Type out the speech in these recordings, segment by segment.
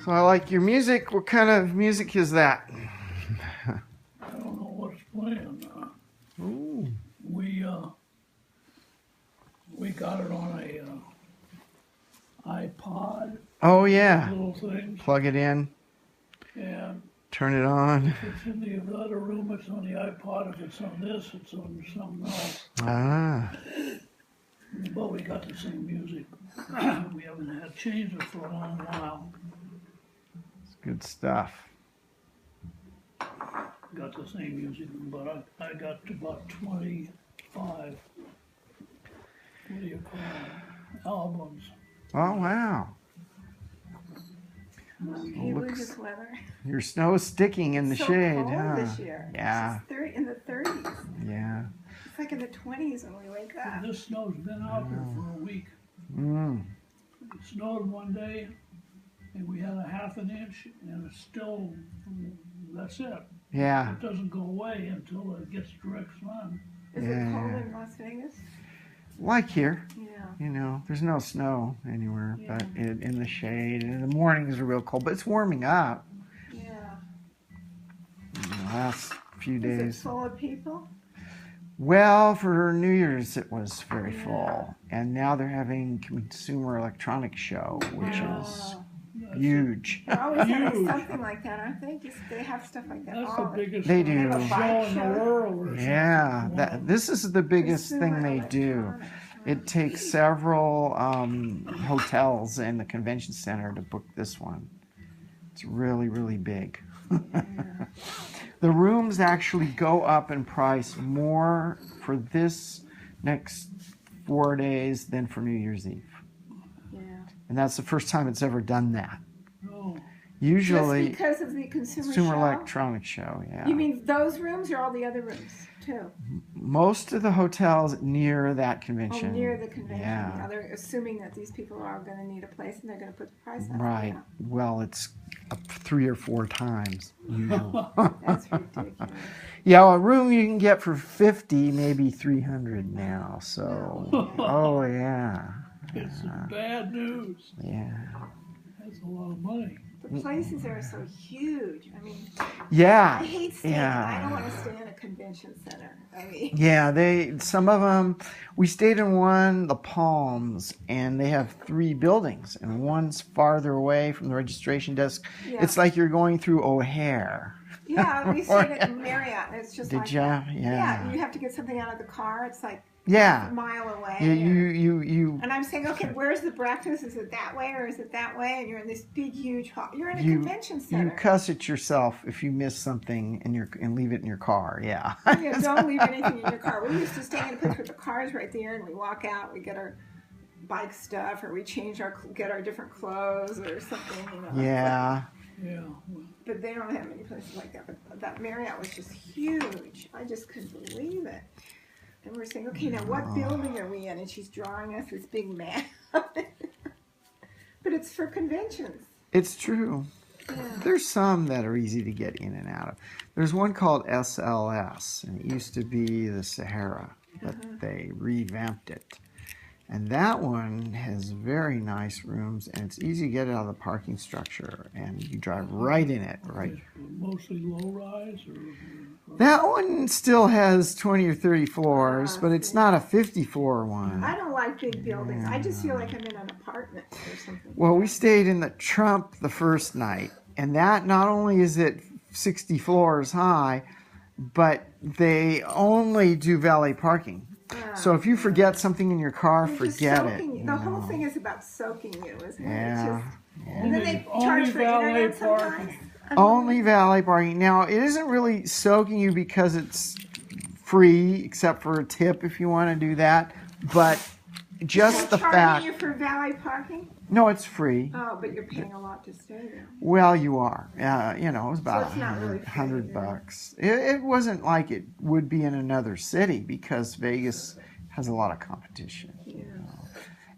So I like your music. What kind of music is that? I don't know what's playing. Ooh. We got it on a iPod, Oh yeah. little things, Plug it in. and Turn it on. if it's in the other room, it's on the iPod. If it's on this, it's on something else. Ah. But we got the same music. We haven't had changed it for a long while. It's good stuff. Got the same music, but I got about 25. What do you call them? Albums. Oh wow. Can you believe this weather? Your snow's sticking in the so shade, cold huh? this year. Yeah. It's in the 30s. Yeah. It's like in the 20s when we wake up. This snow's been out there for a week. Mm. It snowed one day, and we had a half an inch, and it's still, that's it. Yeah. It doesn't go away until it gets direct sun. Is it cold in Las Vegas? Like here. Yeah. You know, there's no snow anywhere, Yeah. but in the shade. And in the mornings are real cold, but it's warming up. Yeah. In the last few Is days. it full of people? Well, for New Year's it was very Yeah. full, and now they're having Consumer Electronics Show, which is Oh. That's huge. They're always having Huge. something like that, aren't they? They have stuff like that. That's all the the biggest They show do. in the world. Or Yeah, something. that this is the biggest thing they do. Electronics. It takes several hotels in the convention center to book this one. It's really, really big. Yeah. The rooms actually go up in price more for this next 4 days than for New Year's Eve. Yeah. And that's the first time it's ever done that. No. Usually, Just because of the consumer Consumer show? Electronics Show, yeah. You mean those rooms or all the other rooms too? Most of the hotels near that convention. Oh, near the convention. Yeah. Now they're assuming that these people are going to need a place and they're going to put the price up. Right. Yeah. Well, it's up 3 or 4 times usually. That's ridiculous. Yeah, a room you can get for 50, maybe 300 now. So, oh yeah, It's bad news. yeah, That's a lot of money. The places are so huge. I mean, I yeah, hate staying. yeah. I don't want to stay in a convention center. I mean, Yeah. Some of them. We stayed in one, the Palms, and they have 3 buildings, and one's farther away from the registration desk. yeah. It's like you're going through O'Hare. Yeah, we stayed at Marriott. And it's just Did like ya? that. Yeah. You have to get something out of the car. It's like a Yeah. mile away. You. And I'm saying, okay, where's the breakfast? Is it that way or is it that way? And you're in this big, huge hall. You're in a You- convention You center. cuss at yourself if you miss something and leave it in your car. Yeah. Yeah, don't leave anything in your car. We used to stay in a place where the car's right there, and we walk out, we get our bike stuff, or we get our different clothes or something. You know. Yeah. Yeah. But they don't have many places like that. But that Marriott was just huge. I just couldn't believe it. And we're saying, okay, now what building are we in? And she's drawing us this big map. But it's for conventions. It's true. Yeah. There's some that are easy to get in and out of. There's one called SLS, and it used to be the Sahara, but they revamped it. And that one has very nice rooms, and it's easy to get out of the parking structure, and you drive right in it, right? It's mostly low rise or That one still has 20 or 30 floors, but it's not a 50-floor one. I don't like big buildings. I just feel like I'm in an apartment or something. Well, we stayed in the Trump the first night, and that not only is it 60 floors high, but they only do valet parking. So if you forget something in your car, They're just forget it. soaking you. you The whole know. thing is about soaking you, isn't it? Yeah. It's just, and then they Only charge for valet internet sometimes. parking. Only valet parking. Now, it isn't really soaking you because it's free, except for a tip if you want to do that. But just the They're fact. charging you for valet parking? No, it's free. Oh, but you're paying a lot to stay there. Well, you are. You know, it was about it's not really free, $100. It wasn't like it would be in another city because Vegas has a lot of competition. Yeah. You know.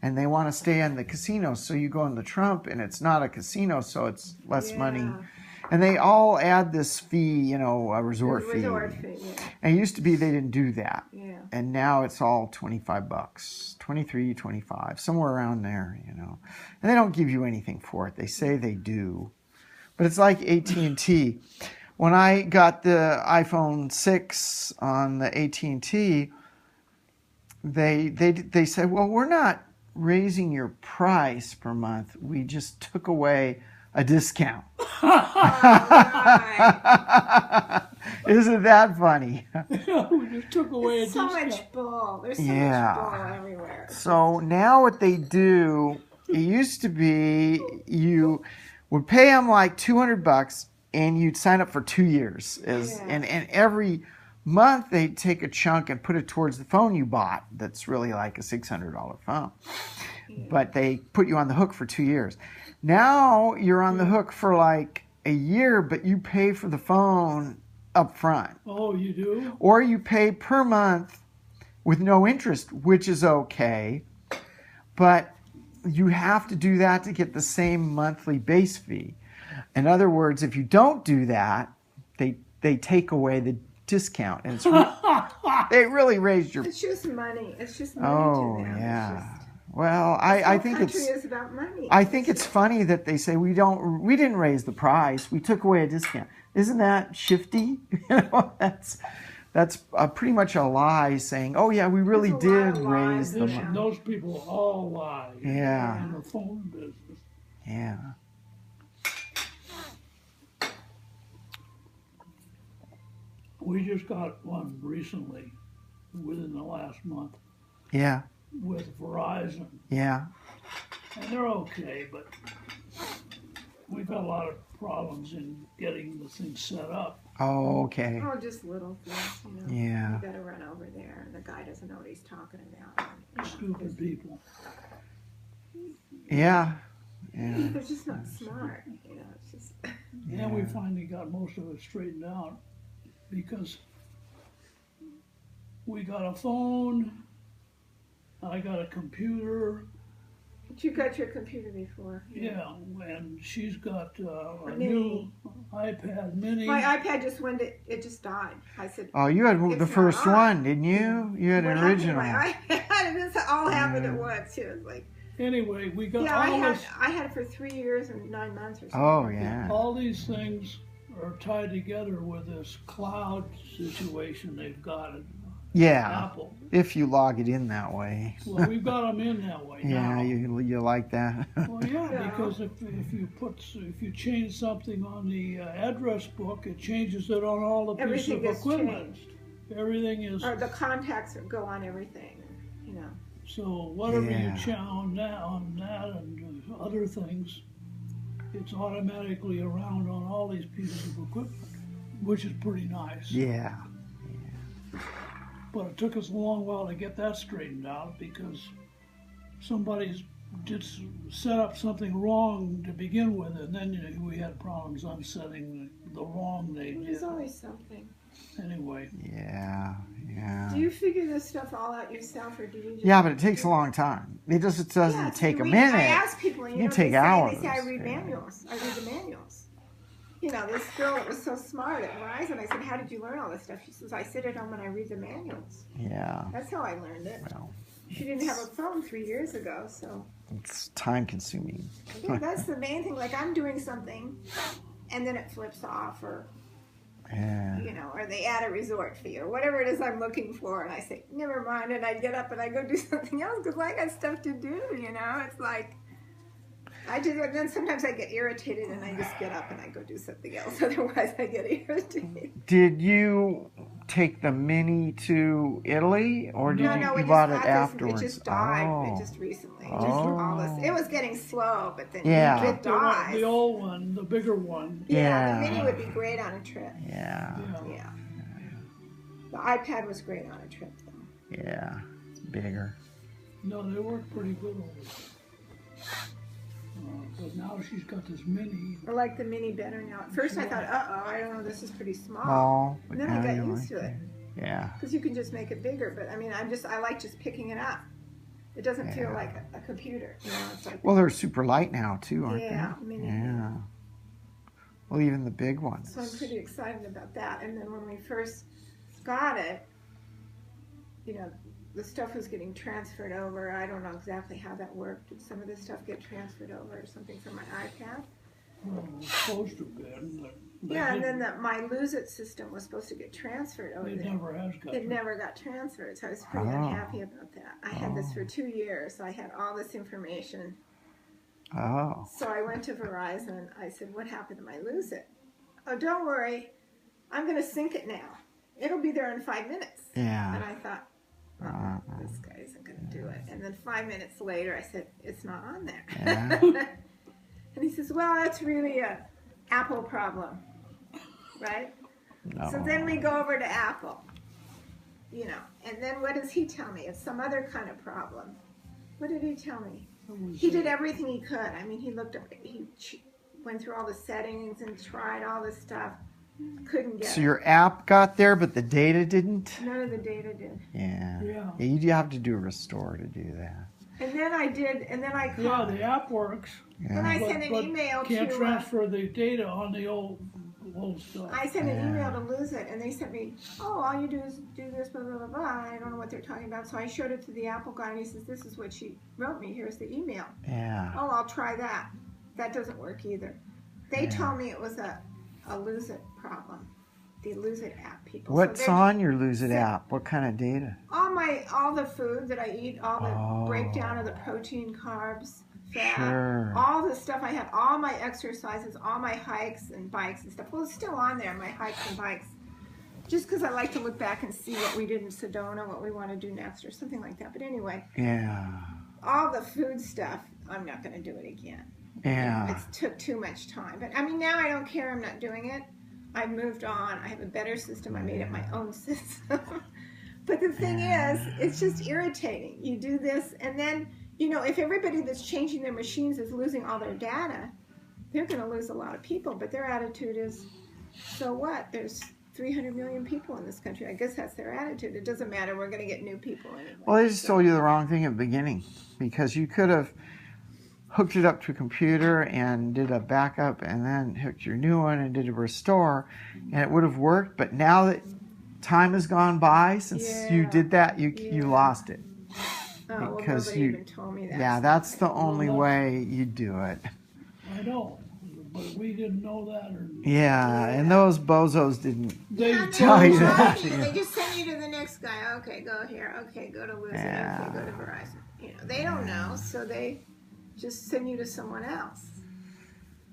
And they want to stay in the casino, so you go in the Trump, and it's not a casino, so it's less money. Yeah. And they all add this fee, you know, a resort fee. Resort fee, yeah. And it used to be they didn't do that. Yeah. And now it's all $25, 23, 25, somewhere around there, you know. And they don't give you anything for it. They say they do, but it's like AT&T. When I got the iPhone 6 on the AT&T, they said, well, we're not raising your price per month. We just took away a discount. Right. Isn't that funny? We just took away There's a so discount. much bull. There's so Yeah. much bull everywhere. So now what they do, it used to be you would pay them like $200 and you'd sign up for 2 years. And every month they'd take a chunk and put it towards the phone you bought. That's really like a $600 phone. But they put you on the hook for 2 years. Now you're on the hook for like a year, but you pay for the phone up front. Oh, you do? Or you pay per month with no interest, which is okay. But you have to do that to get the same monthly base fee. In other words, if you don't do that, they take away the discount. And they really raised your... It's just money. It's just money Oh, to them. yeah. Well, I think country it's... is about money. I think it's funny that they say we didn't raise the price. We took away a discount. Isn't that shifty? That's pretty much a lie saying, oh yeah, we really There's a lot did of raise the lies. money. Those people all lie. Yeah. In the phone business. Yeah. We just got one recently, within the last month, Yeah. with Verizon. Yeah. And they're okay, but we've got a lot of problems in getting the thing set up. Oh, okay. Oh, just little things, you know. Yeah. You gotta run over there, and the guy doesn't know what he's talking about. Stupid people. Yeah. Yeah. They're just not smart, you know. It's just. And we finally got most of it straightened out because we got a phone, I got a computer, But you got your computer before. yeah, and she's got a Mini. new iPad mini. My iPad just went. It just died. I said. Oh, you had It's the not first on. one, didn't you? You had What an happened to original. my iPad? And this all happened Yeah. at once. It was like. Anyway, we got Yeah, all this. I had it for 3 years and 9 months or something. Oh, yeah. All these things are tied together with this cloud situation they've got at Yeah. Apple. If you log it in that way. Well, we've got them in that way Yeah, now. you like that? Well, yeah, Yeah. because if you change something on the address book, it changes it on all the pieces Everything of gets equipment. changed. Everything is Or the contacts go on everything, you know. so whatever Yeah. you change on that and other things, it's automatically around on all these pieces of equipment, which is pretty nice. Yeah. But it took us a long while to get that straightened out because somebody's did set up something wrong to begin with, and then we had problems unsetting the wrong they There's did. always something. Anyway, Yeah. Yeah. Do you figure this stuff all out yourself, or do you just... Yeah, but it takes a long time. It just doesn't Yeah, take a I minute. ask people, and You you can know, take they hours. say I read Yeah. manuals. I read the manuals. You know, this girl that was so smart at Verizon, I said, how did you learn all this stuff? She says, I sit at home and I read the manuals. Yeah. That's how I learned it. Well, She didn't have a phone 3 years ago, so... it's time consuming. Yeah, that's the main thing. Like, I'm doing something, and then it flips off, or... Yeah. you know, or they add a resort fee or whatever it is I'm looking for, and I say, never mind, and I get up and I go do something else because I got stuff to do, you know. It's like, I just, and then sometimes I get irritated and I just get up and I go do something else. Otherwise, I get irritated. Did you take the Mini to Italy, or did No, you, no, you we just bought it got afterwards? this. It just died. Oh. It just recently. It, Oh. just, all this, it was getting slow, but then Yeah. it dies. the old one, the bigger one. Yeah, the Yeah. Mini would be great on a trip. Yeah. Yeah. Yeah. The iPad was great on a trip, though. Yeah. It's bigger. No, they work pretty good over there. But now she's got this mini. I like the Mini better now. At first I thought, I don't know, this is pretty small. Small. And then I now got you used like to it. Yeah. Because you can just make it bigger. But I mean, I like just picking it up. It doesn't feel Yeah. like a computer. You know, it's like, Well, they're super light now too, aren't Yeah, they? Mini. Yeah. Well, even the big ones. so I'm pretty excited about that. And then when we first got it, you know, the stuff was getting transferred over. I don't know exactly how that worked. Did some of the stuff get transferred over or something from my iPad? Well, it was supposed to have been, but they Yeah, and then didn't. my Lose It system was supposed to get transferred over It there. never has got. It never got transferred, so I was pretty Oh. unhappy about that. I had this for 2 years, so I had all this information. Oh. So I went to Verizon. I said, "What happened to my Lose It?" "Oh, don't worry. I'm going to sync it now. It'll be there in 5 minutes." And Yeah. I thought, this guy isn't going to do it. And then 5 minutes later, I said, "It's not on there." Yeah. And he says, "Well, that's really a Apple problem, right?" No. So then we go over to Apple, and then what does he tell me? It's some other kind of problem. What did he tell me? He did everything he could. I mean, he looked up, went through all the settings and tried all this stuff. Couldn't get So it. your app got there, but the data didn't? None of the data did. Yeah. Yeah. You have to do a restore to do that. And then I did, and then I Yeah, called. the app works. Then I Yeah. sent an email Can't to. transfer the data on the old stuff. I sent an Yeah. email to Lose It, and they sent me, "Oh, all you do is do this, blah, blah, blah, blah." I don't know what they're talking about. So I showed it to the Apple guy, and he says, "This is what she wrote me. Here's the email." Yeah. "Oh, I'll try that." That doesn't work either. They Yeah. told me it was a Lose It problem. The Lose It app people. What's so on your Lose It so- app? What kind of data? all the food that I eat, all the Oh. breakdown of the protein, carbs, fat, Sure. all the stuff I have, all my exercises, all my hikes and bikes and stuff. Well, it's still on there, my hikes and bikes. Just because I like to look back and see what we did in Sedona, what we want to do next, or something like that. But anyway, Yeah. all the food stuff, I'm not going to do it again. Yeah. It took too much time. But I mean, now I don't care. I'm not doing it. I've moved on. I have a better system. I made it my own system. But the thing is, it's just irritating. You do this, and then, if everybody that's changing their machines is losing all their data, they're going to lose a lot of people. But their attitude is, so what? There's 300 million people in this country. I guess that's their attitude. It doesn't matter. We're going to get new people anyway. Well, they just told you the wrong thing at the beginning because you could have hooked it up to a computer and did a backup and then hooked your new one and did a restore and it would have worked. But now that time has gone by since you Yeah. did that, you Yeah. lost it. Oh, well, because nobody you- even told me that. Yeah, that's the only Well, way you do it. I know, but we didn't know that. Or Yeah, and those bozos didn't. they Yeah, tell you they don't that, tell you. yeah. They just send you to the next guy. Okay, go here. Okay, go to Lose It. Yeah. Okay, go to Verizon. They don't know, so they just send you to someone else.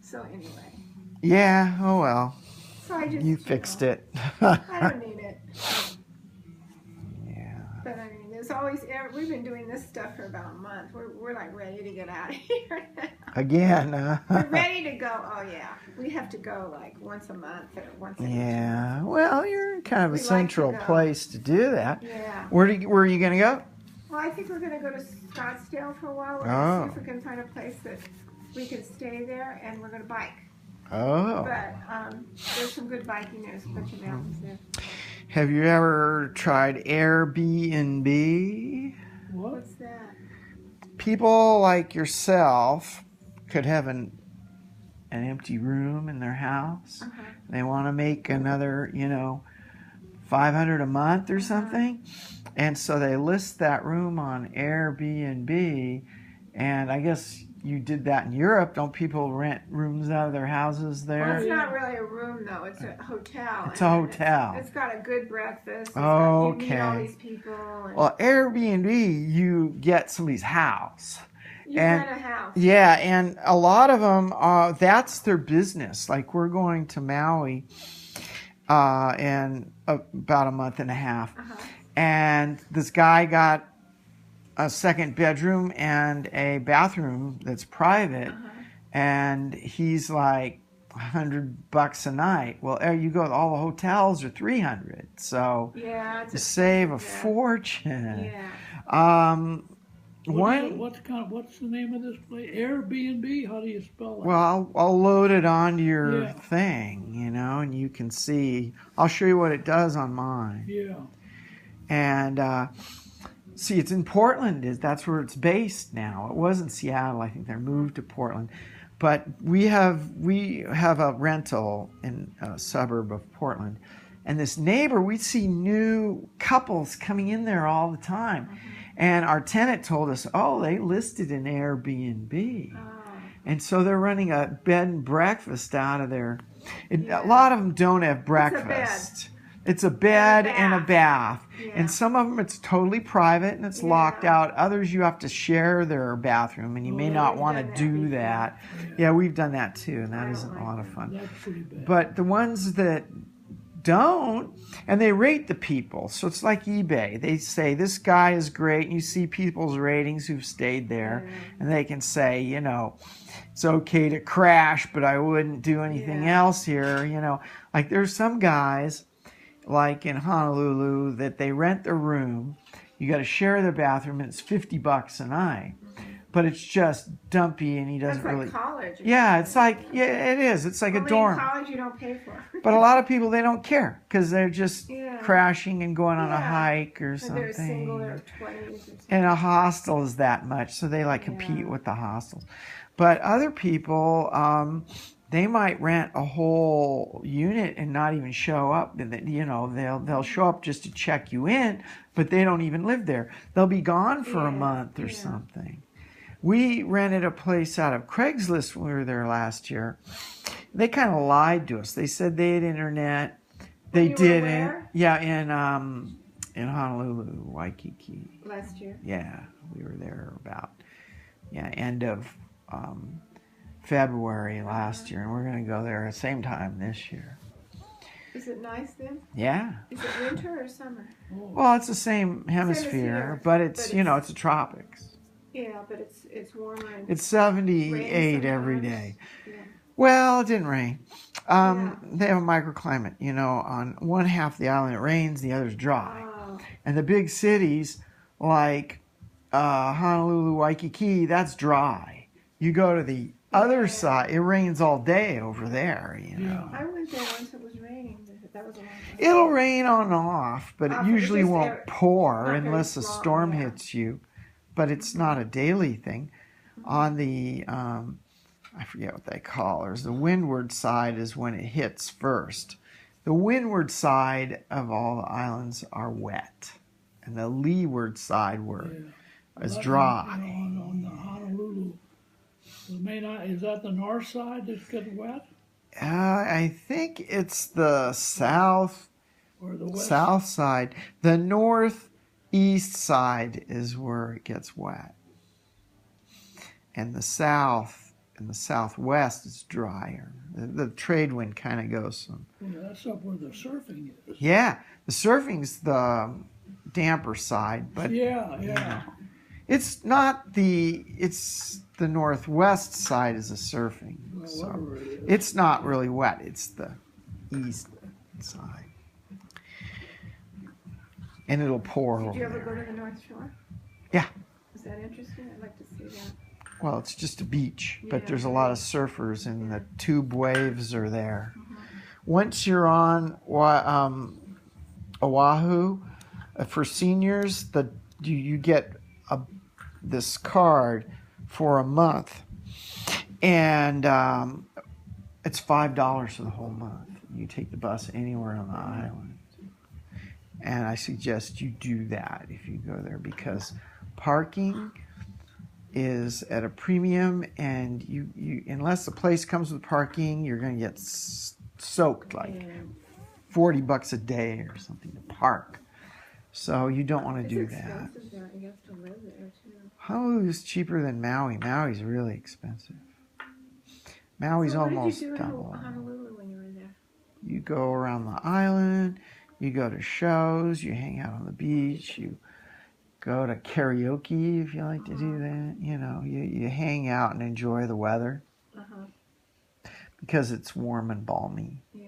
So anyway, Yeah, oh well. so I just You fixed it. I don't need it, Yeah. but I mean, there's always. We've been doing this stuff for about a month. We're like ready to get out of here now. Again. We're ready to go. Oh yeah, we have to go like once a month or once. Every 2 Yeah. Well, you're in kind of a We like to central go. place to do that. Yeah. Where are you going to go? Well, I think we're going to go to Scottsdale for a while. We're Oh. going to see if we can find a place that we can stay there, and we're going to bike. Oh. But there's some good biking. There's a bunch of mountains there. Have you ever tried Airbnb? what? What's that? People like yourself could have an empty room in their house. Uh-huh. They want to make another, $500 a month or something. And so they list that room on Airbnb. And I guess you did that in Europe. Don't people rent rooms out of their houses Well, there? it's not really a room though. It's a hotel. It's a and hotel. It's got a good breakfast. It's Oh, got, you meet all okay. these people. And Well, Airbnb, you get somebody's house. you and- rent a house. Yeah, and a lot of them, that's their business. Like we're going to Maui in about a month and a half. Uh-huh. And this guy got a second bedroom and a bathroom that's private. Uh-huh. And he's like $100 a night. Well, you go, all the hotels are $300. So Yeah. It's you save a expensive, fortune. Yeah. What's the name of this place? Airbnb? How do you spell it? Well, I'll load it onto your Yeah. thing, and you can see. I'll show you what it does on mine. yeah. And see, it's in Portland. That's where it's based now. It was in Seattle. I think they moved to Portland. But we have a rental in a suburb of Portland. And this neighbor, we see new couples coming in there all the time. And our tenant told us, oh, they listed an Airbnb. Oh. And so they're running a bed and breakfast out of there. Yeah. A lot of them don't have breakfast. It's a bed and a bath. Yeah. And some of them it's totally private and it's locked out. Others you have to share their bathroom and you may not we've want to done that do before. that. Yeah, we've done that too, and that I isn't don't a lot like of fun. That's pretty bad. But the ones that don't, and they rate the people. So it's like eBay. They say this guy is great, and you see people's ratings who've stayed there, and they can say, you know, it's okay to crash, but I wouldn't do anything else here. You know, like there's some guys, like in Honolulu, that they rent their room. You got to share their bathroom, and it's $50 a night. But it's just dumpy, and he doesn't That's really. like college. Yeah, it's like it is. It's like a Only dorm. in college you don't pay for. But a lot of people, they don't care because they're just Yeah. crashing and going on a Yeah. hike or Or they're single, something. they're 20s or something. And a hostel is that much, so they like compete with the hostels. But other people, they might rent a whole unit and not even show up. You know, they'll show up just to check you in, but they don't even live there. They'll be gone for a month or something. We rented a place out of Craigslist when we were there last year. They kind of lied to us. They said they had internet. They you were didn't. where? Yeah, in Honolulu, Waikiki. Last year. Yeah, we were there about end of February last year, and we're going to go there at the same time this year. Is it nice then? Yeah. Is it winter or summer? Well, it's the same hemisphere, here, but it's but you know, it's the tropics. Yeah, but it's warmer. And It's 78 rains every sometimes. day. Yeah. Well, it didn't rain. They have a microclimate. You know, on one half of the island it rains, the other's dry. Oh, And the big cities like Honolulu, Waikiki, that's dry. You go to the other side, it rains all day over there. You know, I went there once. It was raining. That was a long time. it'll rain on and off, but it Off, usually it's just won't air- pour not very unless a strong, storm yeah. hits you. But it's not a daily thing. On the I forget what they call it. The windward side is when it hits first. The windward side of all the islands are wet, and the leeward side is dry. You know, on the Honolulu, is that the north side that's getting wet, I think it's the south or the west? south side. The northeast side is where it gets wet, and the south and the southwest is drier. The trade wind kind of goes from. Well, that's up where the surfing is. Yeah, the surfing's the damper side, but Yeah. it's not it's the northwest side is the surfing. Well, So whatever it is. it's not really wet. It's the east side. And it'll pour Did over you ever there. go to the North Shore? Yeah. Is that interesting? I'd like to see that. Well, it's just a beach, but Yeah. there's a lot of surfers and the tube waves are there. Once you're on Oahu, for seniors, you get this card for a month, and it's $5 for the whole month. You take the bus anywhere on the island, and I suggest you do that if you go there because parking is at a premium, and you unless the place comes with parking, you're going to get soaked like $40 a day or something to park. So you don't want to do that. Expensive there. You have to live there too. Honolulu is cheaper than Maui. Maui's really expensive. Maui's So almost what did you do double. in Honolulu when you were there? You go around the island, you go to shows, you hang out on the beach, you go to karaoke if you like to do that. You know, you hang out and enjoy the weather because it's warm and balmy. Yeah.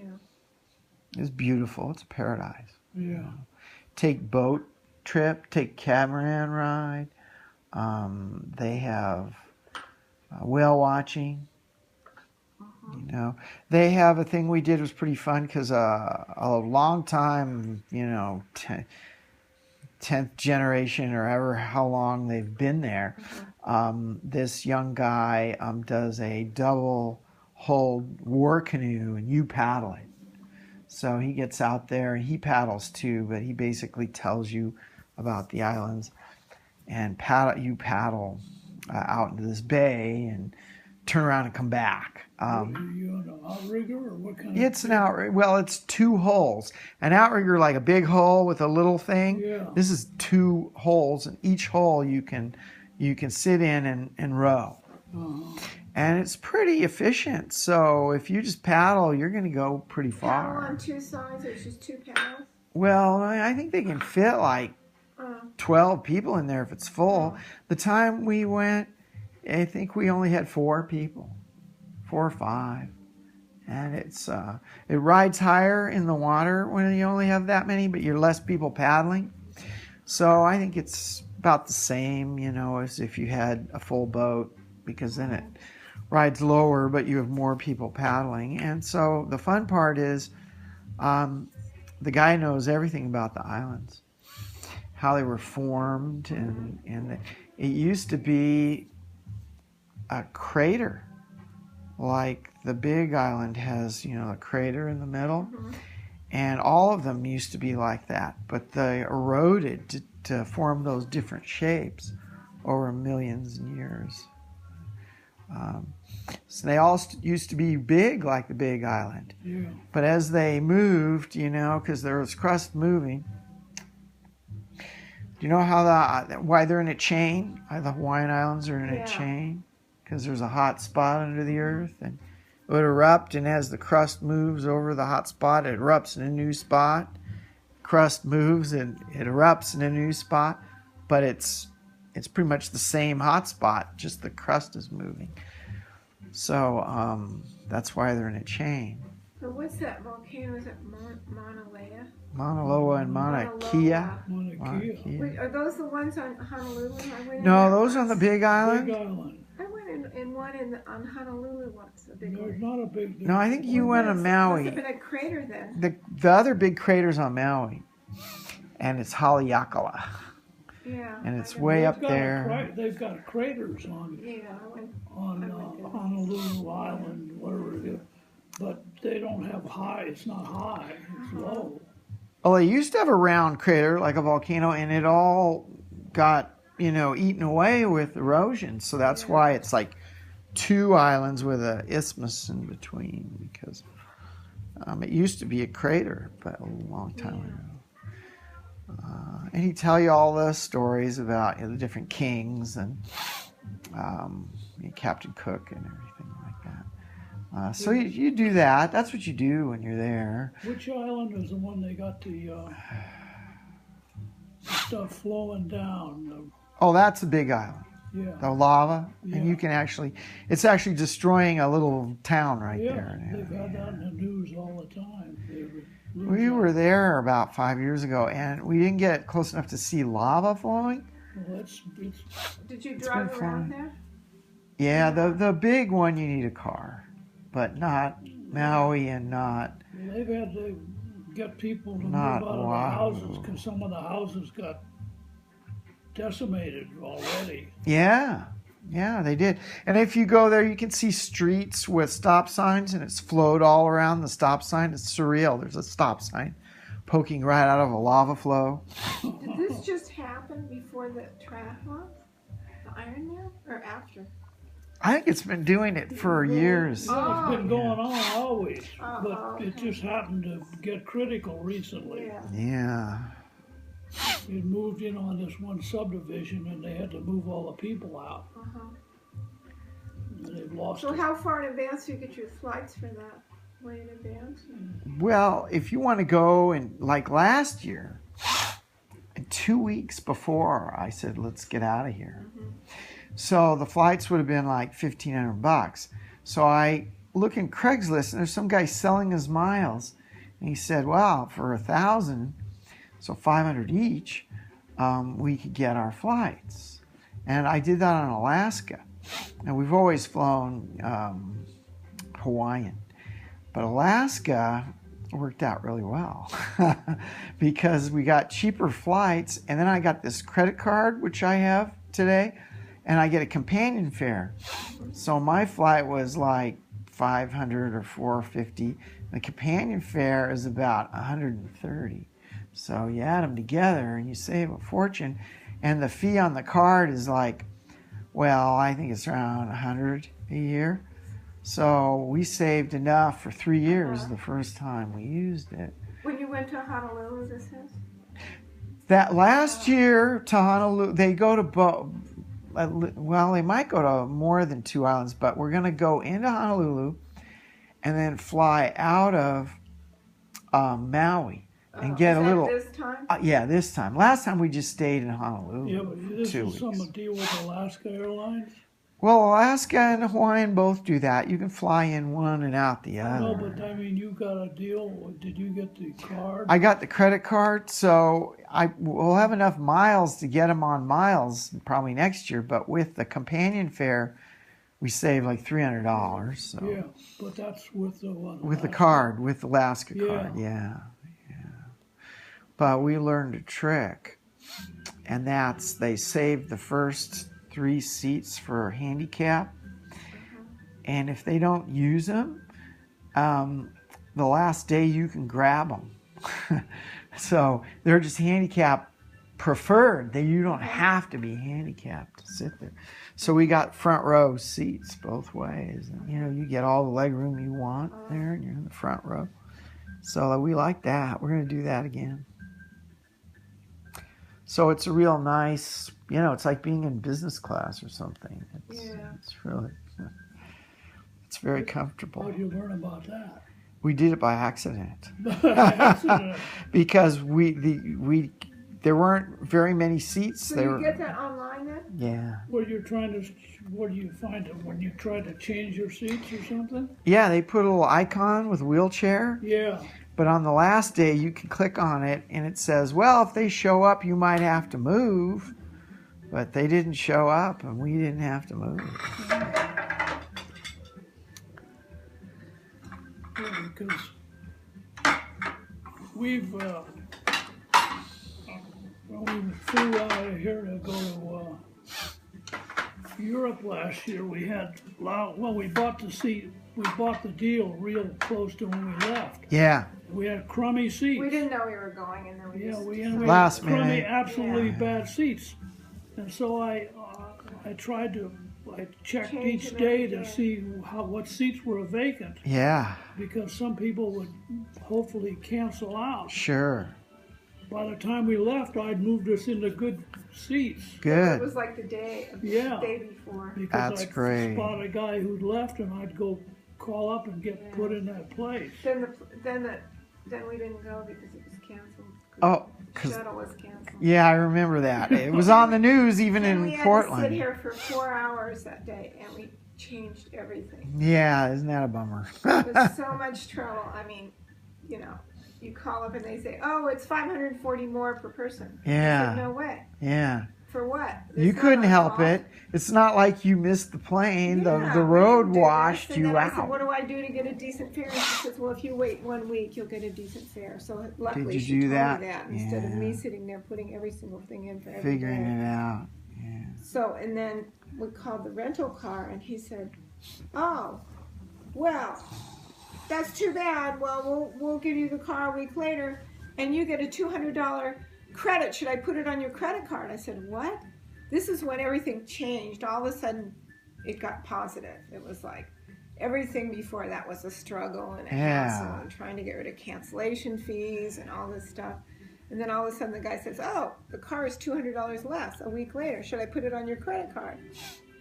It's beautiful. It's a paradise. Yeah. Take boat trip, take catamaran ride. They have whale watching. You know, they have a thing we did was pretty fun because a long time, you know, 10th generation or ever how long they've been there. This young guy does a double hold war canoe and you paddle it. So he gets out there and he paddles too, but he basically tells you about the islands and you paddle out into this bay and turn around and come back. Are you an outrigger or what kind It's of? an outrigger. Well, it's two holes. An outrigger, like a big hole with a little thing. Yeah. This is two holes, and each hole you can sit in and row. Uh-huh. And it's pretty efficient. So if you just paddle, you're going to go pretty Paddle far. on two sides, or it's just two paddles? Well, I think they can fit like 12 people in there if it's full. The time we went, I think we only had 4 people, 4 or 5. And it rides higher in the water when you only have that many, but you're less people paddling. So I think it's about the same, as if you had a full boat, because then it rides lower, but you have more people paddling. And so the fun part is the guy knows everything about the islands, how they were formed, and it used to be a crater, like the big island has, a crater in the middle, and all of them used to be like that, but they eroded to form those different shapes over millions of years. So they all used to be big like the big island. Yeah. But as they moved, because there was crust moving, do you know why they're in a chain? The Hawaiian Islands are in a chain? Because there's a hot spot under the earth, and it would erupt, and as the crust moves over the hot spot, it erupts in a new spot. Crust moves, and it erupts in a new spot, but it's pretty much the same hot spot, just the crust is moving. So that's why they're in a chain. So what's that volcano? Is it Mauna Lea? Mauna Loa and Mauna Kea. Mauna Kea. Wait, are those the ones on Honolulu? I went in No, there those on the once. Big Island? Big island. I went in one on Honolulu once. The big There's one. not a big. No, I think you went on Must Maui. have been a crater then. The other big crater's on Maui, and it's Haleakala, Yeah. and it's I way know. up there. They've got craters on Yeah, I went. Honolulu Island, whatever it is, but they don't have high. It's not high. It's low. Well, they used to have a round crater like a volcano, and it all got eaten away with erosion. So that's why it's like 2 islands with a isthmus in between, because it used to be a crater, but a long time ago. And he'd tell you all the stories about the different kings and Captain Cook and everything like that. So you do that. That's what you do when you're there. Which island is the one they got the stuff flowing down? Oh, that's a big island. Yeah. The lava, Yeah. and it's actually destroying a little town right Yeah, there. they've had that in the news all the time. We were there about 5 years ago, and we didn't get close enough to see lava flowing. Well, it's Did you been drive fun. around there? Yeah, the big one you need a car, but not Maui and not. they've had to get people to move Not out of the Oahu. houses because some of the houses got decimated already. Yeah, they did. And if you go there, you can see streets with stop signs, and it's flowed all around the stop sign. It's surreal. There's a stop sign poking right out of a lava flow. Did this just happen before the triathlon? The Ironman? Or after? I think it's been doing it for years. Yeah, it's been going on always, Oh, but it okay. just happened to get critical recently. Yeah. Yeah. It moved in on this one subdivision, and they had to move all the people out. Uh-huh. And they've lost So it. how far in advance do you get your flights for that? Way in advance? Well, if you want to go, and like last year, 2 weeks before, I said, let's get out of here. So the flights would have been like $1,500. So I look in Craigslist, and there's some guy selling his miles. And he said, well, for 1,000, so 500 each, we could get our flights. And I did that on Alaska. And we've always flown Hawaiian. But Alaska worked out really well because we got cheaper flights, and then I got this credit card, which I have today, and I get a companion fare. So my flight was like $500 or $450. The companion fare is about $130. So you add them together and you save a fortune. And the fee on the card is like Well, I think it's around 100 a year. So we saved enough for 3 years the first time we used it. When you went to Honolulu, this is? That last year to Honolulu, they go to well, they might go to more than 2 islands, but we're going to go into Honolulu and then fly out of Maui and get is a that little. This time? Yeah, this time. Last time we just stayed in Honolulu. Yeah, but this 2 is some weeks. deal with Alaska Airlines. Well, Alaska and Hawaiian both do that. You can fly in one and out the other. No, but I mean, you got a deal. Did you get the card? I got the credit card, so I will have enough miles to get them on miles probably next year. But with the companion fare, we save like $300. So Yeah, but that's with the one. with the card, with the Alaska Yeah. card, yeah. But we learned a trick, and that's they saved the first 3 seats for handicap, and if they don't use them, the last day you can grab them. So they're just handicap preferred. You don't have to be handicapped to sit there. So we got front row seats both ways, and you get all the leg room you want there, and you're in the front row. So we like that. We're going to do that again. So it's a real nice, it's like being in business class or something. It's really, it's very comfortable. How did you learn about that? We did it by accident. Accident. Because there weren't very many seats. So you get that online then? Yeah. What do you find it when you try to change your seats or something? Yeah, they put a little icon with a wheelchair. Yeah. But on the last day, you can click on it, and it says, well, if they show up, you might have to move. But they didn't show up, and we didn't have to move. Yeah, because we've when we flew out of here to go to Europe last year, we bought the deal real close to when we left. Yeah. We had crummy seats. We didn't know we were going, and then we just we Last had crummy, minute. absolutely bad seats. And so I tried to, I checked Change each them day every to day. see what seats were vacant, Yeah, because some people would hopefully cancel out. sure. By the time we left, I'd moved us into good seats. It Good. was like the day Yeah. before. Because That's I'd great. spot a guy who'd left, and I'd go call up and get put in that place. Then we didn't go because it was canceled. Oh, The 'cause shuttle was canceled. yeah, I remember that. It was on the news even And we in had Portland. to sit here for 4 hours that day, and we changed everything. Yeah, isn't that a bummer? It was so much trouble. I mean, you call up and they say, "Oh, it's $540 more per person." I Yeah. said, no way. Yeah. For what? You It's not couldn't our help fault. it. It's not like you missed the plane. Yeah, The we road didn't do washed this. And you then I said, out. what do I do to get a decent fare? And she says, well, if you wait 1 week, you'll get a decent fare. So luckily you she do told that? me that instead of me Yeah. sitting there putting every single thing in for every Figuring day. it out. Yeah. So, and then we called the rental car, and he said, oh, well, that's too bad. Well, we'll give you the car a week later, and you get a $200 credit. Should I put it on your credit card? I said, what? This is when everything changed. All of a sudden, it got positive. It was like everything before that was a struggle and a hassle, and trying to get rid of cancellation fees and all this stuff. And then all of a sudden the guy says, oh, the car is $200 less a week later. Should I put it on your credit card?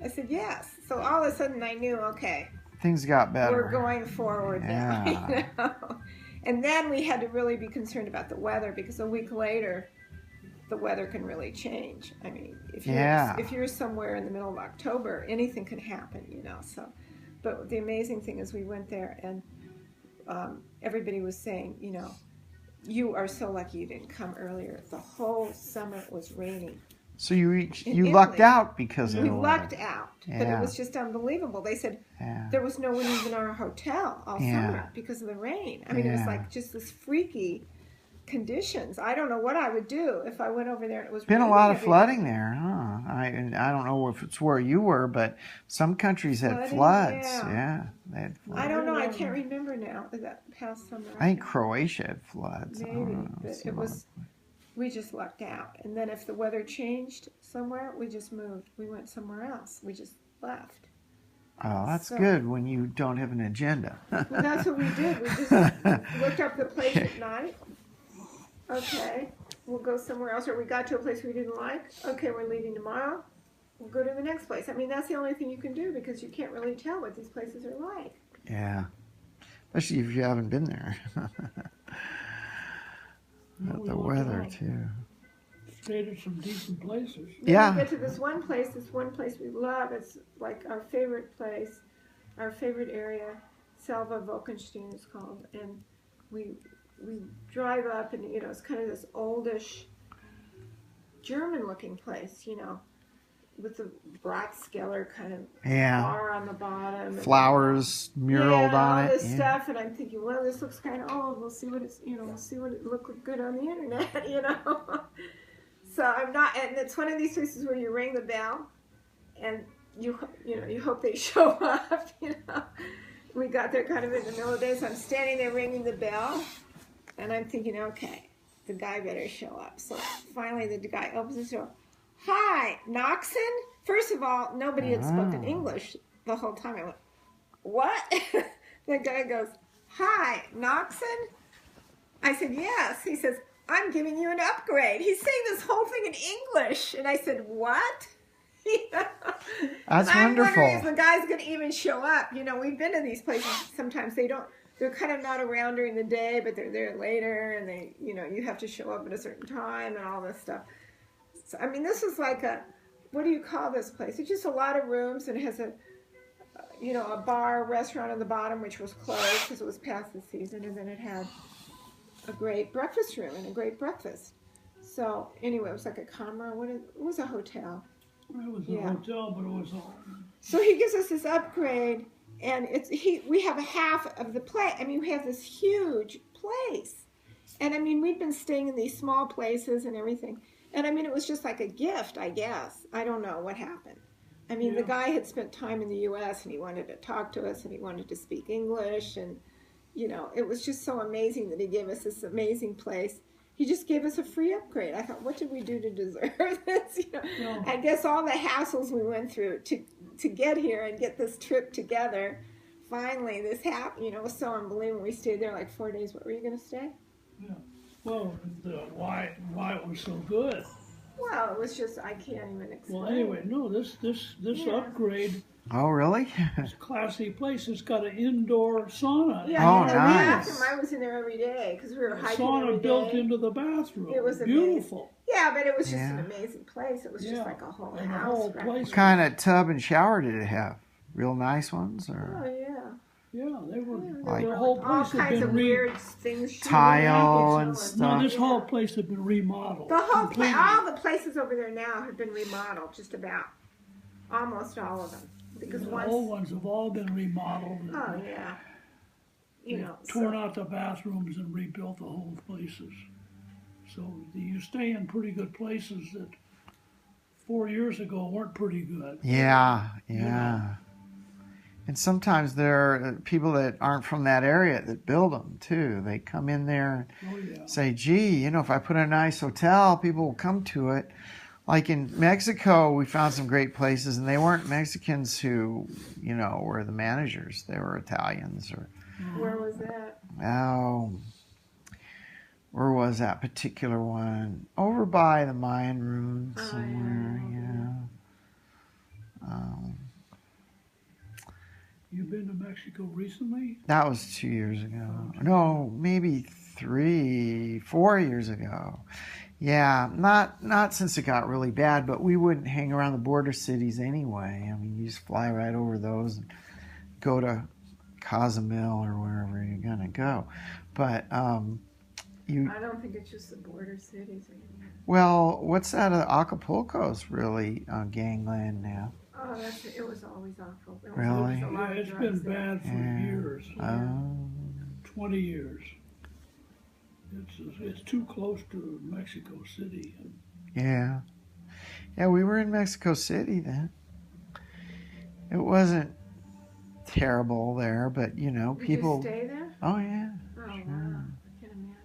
I said, yes. So all of a sudden I knew, okay, Things got better. we're going forward now. Yeah. And then we had to really be concerned about the weather, because a week later, the weather can really change. I mean, if you're somewhere in the middle of October, anything can happen, So, but the amazing thing is we went there, and everybody was saying, you are so lucky you didn't come earlier. The whole summer it was raining. So you In lucked Italy. out because of We the lucked weather. out, but Yeah. it was just unbelievable. They said Yeah. there was no one even in our hotel all Yeah. summer because of the rain. I mean, it was Yeah. like just this freaky conditions. I don't know what I would do if I went over there and it was Been a raining lot of every flooding day. there, huh? I don't know if it's where you were, but some countries had Flooding, floods. yeah. Yeah, they had floods. I don't know. I can't remember now that past summer. I think Croatia had floods. I maybe, don't know, but some it was. we just lucked out. And then if the weather changed somewhere, we just moved. We went somewhere else. We just left. Oh, that's So- good when you don't have an agenda. Well, that's what we did. We just looked up the place at night. Okay, we'll go somewhere else. Or we got to a place we didn't like. Okay, we're leaving tomorrow. We'll go to the next place. I mean, that's the only thing you can do because you can't really tell what these places are like. Yeah, especially if you haven't been there. Well, we The lucked weather out. too. Stayed at some decent places. Then Yeah. we get to this one place we love. It's like our favorite place, our favorite area. Selva Wolkenstein is called. And we drive up and, you know, it's kind of this oldish German looking place, you know, with the Bratskeller kind of Yeah, bar on the bottom. and- flowers muraled yeah, on all it. this Yeah. stuff, and I'm thinking, well, this looks kind of old. We'll see what it's, you know, we'll see what it look good on the internet, you know. So I'm not, and it's one of these places where you ring the bell, and you know, you hope they show up, you know. We got there kind of in the middle of the day, so I'm standing there ringing the bell, and I'm thinking, okay, the guy better show up. So finally, the guy opens the door. Hi, Noxon? First of all, nobody had spoken Ah. English the whole time. I went, what? The guy goes, hi, Noxon? I said, yes. He says, I'm giving you an upgrade. He's saying this whole thing in English. And I said, what? That's And I'm wondering if wonderful. the guy's going to even show up. You know, we've been to these places. Sometimes they're kind of not around during the day, but they're there later. And they, you know, you have to show up at a certain time and all this stuff. So, I mean, this is like what do you call this place? It's just a lot of rooms and it has a bar, restaurant on the bottom, which was closed because it was past the season. And then it had a great breakfast room and a great breakfast. So anyway, it was like a it was a hotel. It was a Yeah. hotel, but it was all. So he gives us this upgrade, and we have a half of the place. I mean, we have this huge place, and I mean, we've been staying in these small places and everything, and I mean, it was just like a gift, I guess. I don't know what happened. I mean, the Yeah. guy had spent time in the U.S. and he wanted to talk to us and he wanted to speak English, and you know, it was just so amazing that he gave us this amazing place. He just gave us a free upgrade. I thought, what did we do to deserve this? You know, Yeah. I guess all the hassles we went through to get here and get this trip together, finally this happened. You know, it was so unbelievable. We stayed there like 4 days. What were you going to say? Well, why it was so good. Well, it was just, I can't even explain. Well, anyway, no, this Yeah. upgrade, Oh, really? this classy place, it's got an indoor sauna. Yeah, Oh, and the nice. bathroom, I was in there every day because we were hiking Sauna every built day. into the bathroom. It was amazing. beautiful. Yeah, but it was just Yeah. an amazing place. It was just Yeah. like a whole And the house. whole right? place- What kind of tub and shower did it have? Real nice ones, Oh, or yeah. Yeah, they were. Like- the whole All place had kinds been of weird things. Tile and No, stuff? this whole place had been remodeled. The whole completely. all the places over there now have been remodeled, just about, almost all of them. Because The once, old ones have all been remodeled. and oh yeah, you they've know, torn so, out the bathrooms and rebuilt the whole places. So you stay in pretty good places that 4 years ago weren't pretty good. Yeah, You yeah. And sometimes there are people that aren't from that area that build them too. They come in there Oh yeah. and say, gee, you know, if I put a nice hotel, people will come to it. Like in Mexico, we found some great places, and they weren't Mexicans who, you know, were the managers. They were Italians or, where was that? oh, where was that particular one? Over by the Mayan ruins Oh, yeah, somewhere, okay. yeah. You've been to Mexico recently? That was 2 years ago. No, maybe 3, 4 years ago. Yeah, not since it got really bad, but we wouldn't hang around the border cities anyway. I mean, you just fly right over those and go to Cozumel or wherever you're gonna go. But you I don't think it's just the border cities anymore. well, what's that? Acapulco's really gangland now. Oh, it was always awful. There was Really? always a Yeah, lot of it's been drugs there. bad for Yeah. years. Yeah. 20 years. It's too close to Mexico City. Yeah. Yeah, we were in Mexico City then. It wasn't terrible there, but you know, Did people. you stay there? Oh yeah. Oh, wow. I Sure. can imagine.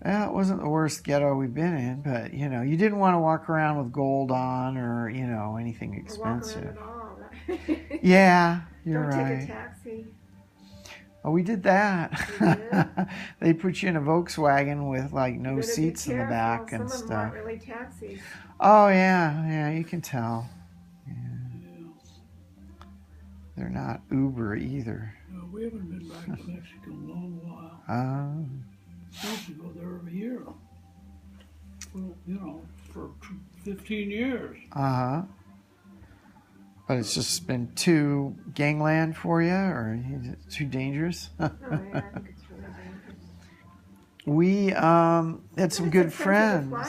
Well, it wasn't the worst ghetto we've been in, but you know, you didn't want to walk around with gold on or you know anything Or walk around expensive. at all. Right? Yeah, you're Don't take a right. taxi. Oh, we did that. You did? They put you in a Volkswagen with like You no better be seats in the careful. back Some and of them stuff. aren't really taxis. Oh yeah, yeah, you can tell. Yeah. They're not Uber either. No, we haven't been back to Mexico in a long while. We used to go there every year. Well, you know, for 15 years. Uh-huh. But it's just been too gangland for you, or is it too dangerous? Oh yeah, I think it's really dangerous. We had some It's good expensive to friends. fly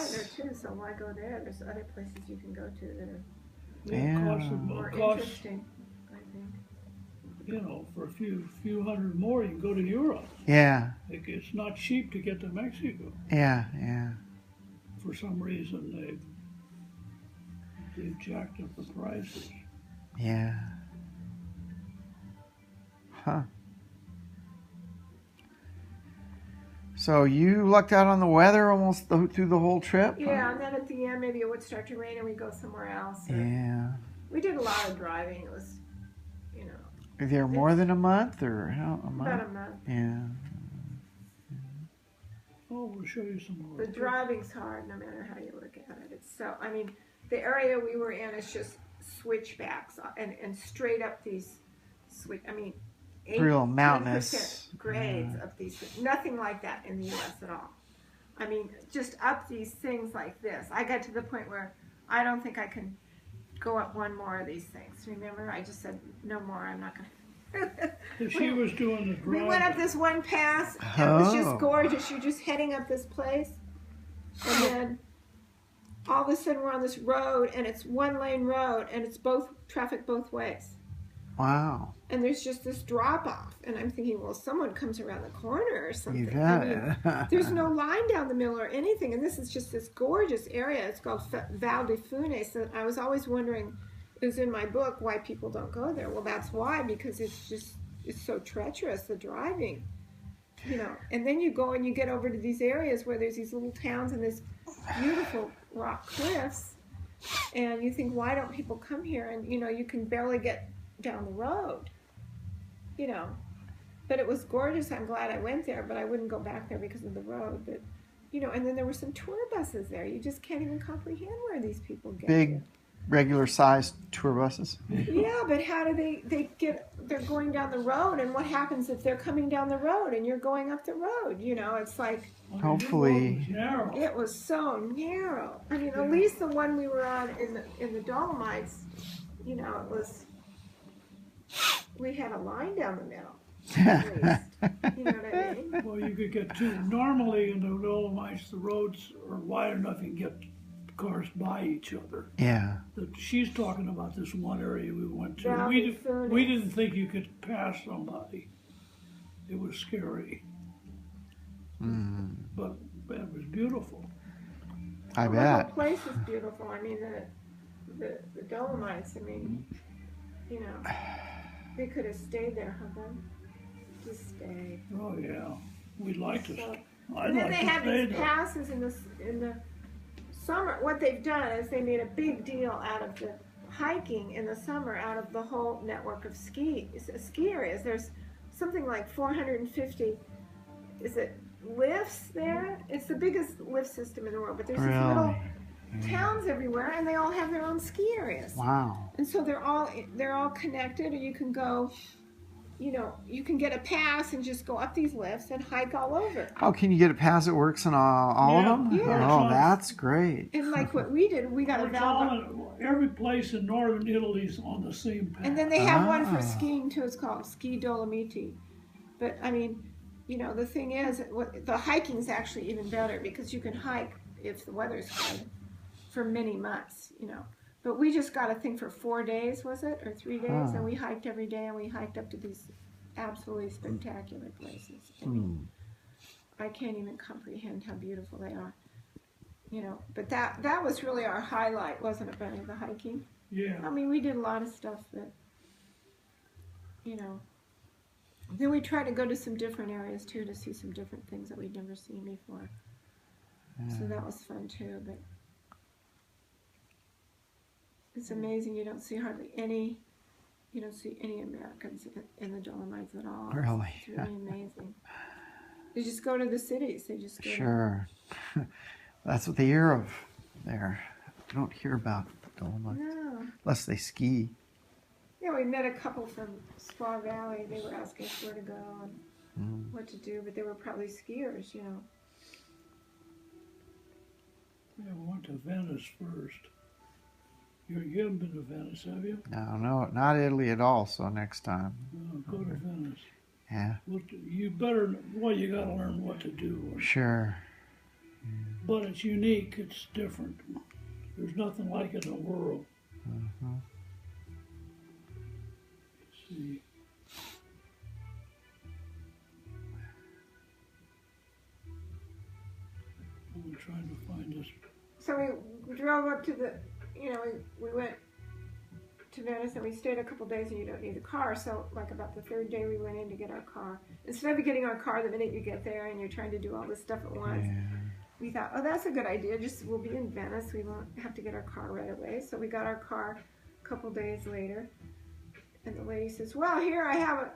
there too, so why go there? There's other places you can go to that are Yeah, Yeah. more costs, interesting, I think. you know, for a few hundred more, you can go to Europe. Yeah, It's not cheap to get to Mexico. yeah, yeah. For some reason, they've jacked up the prices. Yeah. Huh. So you lucked out on the weather almost through the whole trip? huh? Yeah, and then at the end, maybe it would start to rain and we'd go somewhere else. Or Yeah. we did a lot of driving. It was, you know, Were you there more than a month or how, a month? about a month. Yeah. Oh, we'll show you some more. The driving's hard no matter how you look at it. It's so, I mean, the area we were in is just switchbacks and straight up these I mean, 8, Real 10% mountainous. grades up these, nothing like that in the U.S. at all. I mean, just up these things like this. I got to the point where I don't think I can go up one more of these things. Remember, I just said, no more, I'm not going to. If she was doing the We driving. went up this one pass, and it was Oh. just gorgeous. You're just heading up this place, and then all of a sudden we're on this road, and it's one lane road, and it's traffic both ways. Wow. And there's just this drop off, and I'm thinking, well, someone comes around the corner or something. You I mean, bet. there's no line down the middle or anything, and this is just this gorgeous area. It's called Val de Funes, and I was always wondering, it was in my book, why people don't go there. Well, that's why, because it's so treacherous, the driving, you know. And then you go and you get over to these areas where there's these little towns and this beautiful rock cliffs, and you think, why don't people come here? And, you know, you can barely get down the road, you know. But it was gorgeous. I'm glad I went there, but I wouldn't go back there because of the road. But, you know, and then there were some tour buses there. You just can't even comprehend where these people get Big, regular sized tour buses. to. Yeah, but how do they're going down the road, and what happens if they're coming down the road and you're going up the road? You know, it's like, Hopefully. It was narrow. it was so narrow. I mean, at least the one we were on in the Dolomites, you know, we had a line down the middle. At least. You know what I mean? Well, you could get two. Normally in the Dolomites, the roads are wide enough you can get cars by each other. Yeah. She's talking about this one area we went to. Valley Funes. We didn't think you could pass somebody. It was scary, Mm, but it was beautiful. I Well, the whole bet. place is beautiful. I mean, the Dolomites. I mean, you know, we could have stayed there, huh? Just stayed. Oh yeah, we'd like to. So, I'd and then like they to have stay these there. passes in the summer. What they've done is they made a big deal out of the hiking in the summer out of the whole network of ski areas. There's something like 450. Is it lifts there? It's the biggest lift system in the world. But there's these little Really? towns everywhere, and they all have their own ski areas. Wow. And so they're all connected, or you can go. You know, you can get a pass and just go up these lifts and hike all over. How can you get a pass that works in all Yeah. of them? Yeah. Oh, that's great. And like what we did, we got a It's Val. all every place in northern Italy's on the same path. And then they have one Ah. for skiing too. It's called Ski Dolomiti. But I mean, you know, the thing is, the hiking's actually even better because you can hike if the weather's good for many months. You know, but we just got a thing for 4 days, was it, or 3 days? Ah. And we hiked every day, and we hiked up to these absolutely spectacular places. I mean, Hmm. I can't even comprehend how beautiful they are. You know, but that was really our highlight, wasn't it, Benny? The hiking. Yeah. I mean, we did a lot of stuff that, you know. Then we tried to go to some different areas too to see some different things that we'd never seen before. So that was fun too. But it's amazing you don't see hardly any. You don't see any Americans in the Dolomites at all. Really? It's really amazing. They just go to the cities. They just go. Sure. That's what they hear of there. You don't hear about Dolomites No. unless they ski. Yeah, we met a couple from Squaw Valley. They were asking us where to go and what to do, but they were probably skiers, you know. Yeah, we went to Venice first. You haven't been to Venice, have you? No, not Italy at all. So next time. No, go to Venice. Yeah. You better, well, you got to learn what to do. Sure. But it's unique, it's different. There's nothing like it in the world. Mm-hmm. Let's see. I'm trying to find this. So we drove up to the, you know, we went to Venice and we stayed a couple days and you don't need a car. So like about the third day we went in to get our car. Instead of getting our car the minute you get there and you're trying to do all this stuff at once, Yeah. we thought, oh, that's a good idea. Just we'll be in Venice. We won't have to get our car right away. So we got our car a couple days later. And the lady says, well, here I have a,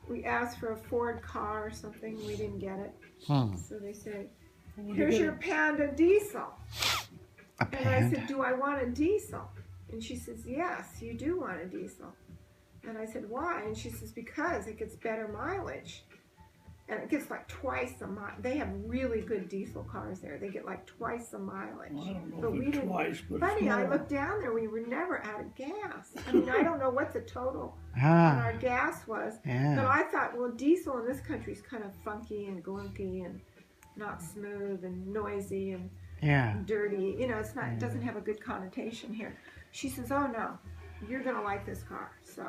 we asked for a Ford car or something. We didn't get it. So they said, here's your Panda diesel. A And I panda. said, do I want a diesel? And she says, yes, you do want a diesel. And I said, why? And she says, because it gets better mileage. And it gets like twice the mile. They have really good diesel cars there. They get like twice the mileage. Well, I don't know But if we it's didn't. twice, but Funny, it's I more. looked down there. We were never out of gas. I mean, I don't know what the total on Ah. our gas was. But Yeah. I thought, well, diesel in this country is kind of funky and glunky and not smooth and noisy and Yeah. dirty. You know, it's not. It doesn't have a good connotation here. She says, "Oh no, you're gonna like this car." So,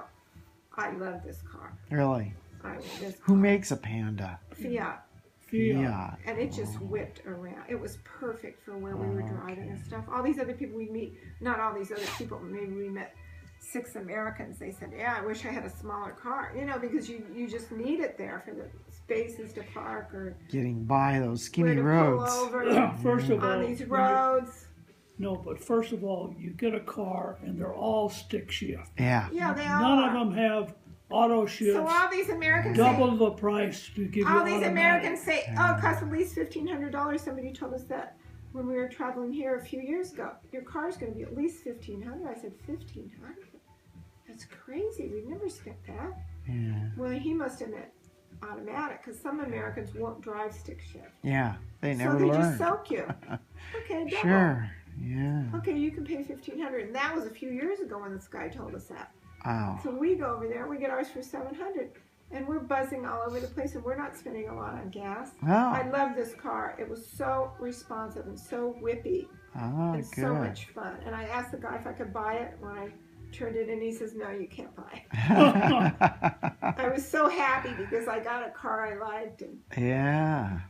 I love this car. Really. I mean, this Who makes a panda? Fiat, Fiat. and it just whipped around. It was perfect for where we were driving and stuff. All these other people we meet, not all these other people. Maybe we met 6 Americans. They said, "Yeah, I wish I had a smaller car." You know, because you just need it there for the spaces to park or Getting by those where skinny to roads. pull over First of all, on these when you- roads. no, but first of all, you get a car and they're all stick shift. Yeah. Yeah, they all None are. of them have auto shifts. So all these Americans say, Double the price to give you all these automatic. Americans say, oh, it costs at least $1,500. Somebody told us that when we were traveling here a few years ago. Your car's going to be at least $1,500. I said, $1,500? That's crazy. We've never spent that. Yeah. Well, he must have meant automatic because some Americans won't drive stick shift. Yeah. They never so they learn. just soak you. Okay, double. Sure. Yeah. Okay, you can pay $1,500. And that was a few years ago when this guy told us that. Wow. So we go over there, we get ours for $700, and we're buzzing all over the place, and we're not spending a lot on gas. I Oh. love this car. It was so responsive and so whippy Oh, and good. so much fun. And I asked the guy if I could buy it when I turned it in. He says, no, you can't buy it. I was so happy because I got a car I liked, yeah.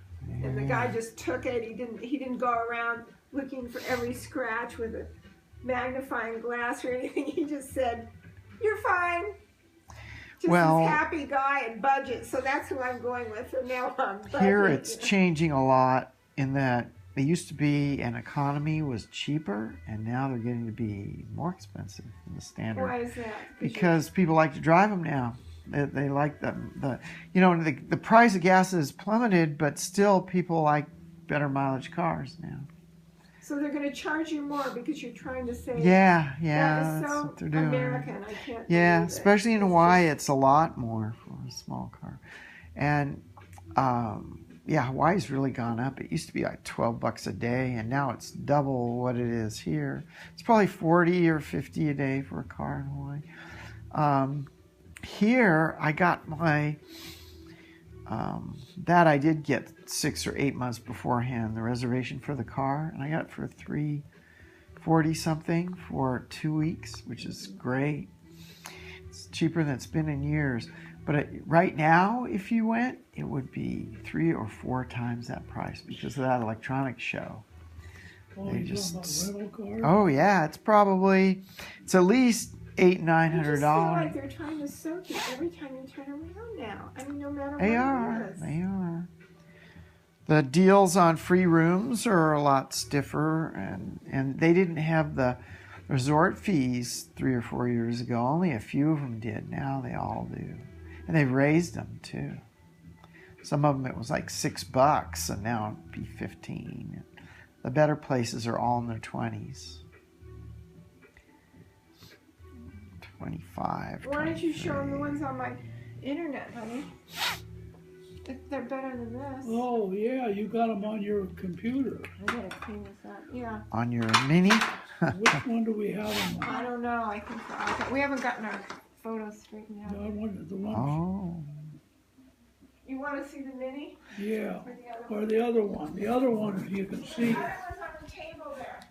and the guy just took it. He didn't go around looking for every scratch with a magnifying glass or anything. He just said, "You're fine." Just Well- this happy guy and budget. So that's who I'm going with from now on. Budget. Here it's changing a lot in that they used to be an economy was cheaper, and now they're getting to be more expensive than the standard. Why is that? Because people like to drive them now. They like the you know, the price of gas has plummeted, but still people like better mileage cars now. So they're going to charge you more because you're trying to save. Yeah, That yeah, is that's so what they're doing. American. I can't. Yeah, believe it. especially in It's Hawaii, just- it's a lot more for a small car. And yeah, Hawaii's really gone up. It used to be like $12 a day, and now it's double what it is here. It's probably 40 or 50 a day for a car in Hawaii. Here, I got my that I did get 6 or 8 months beforehand, the reservation for the car, and I got it for $340 something for 2 weeks, which is great. It's cheaper than it's been in years. But right now, if you went, it would be 3 or 4 times that price because of that electronics show. Oh, They you're just- talking about rental cars? Oh yeah, it's at least $800-900. I just feel like they're trying to soak you every time you turn around now. I mean, no matter They what are. it is. They are. The deals on free rooms are a lot stiffer, and they didn't have the resort fees 3 or 4 years ago. Only a few of them did. Now they all do. And they've raised them too. Some of them it was like $6, and now it'd be 15. The better places are all in their 20s. 25. Why don't you show them the 23. ones on my internet, honey? They're better than this. Oh, yeah, you got them on your computer. I gotta clean this up. Yeah. On your mini? Which one do we have them on? I don't know. I think so. We haven't gotten our photos straightened The out. one, the one, Oh. You want to see the mini? yeah, Or the other or one? the other one. The other one, you can see. The other one's on the table there.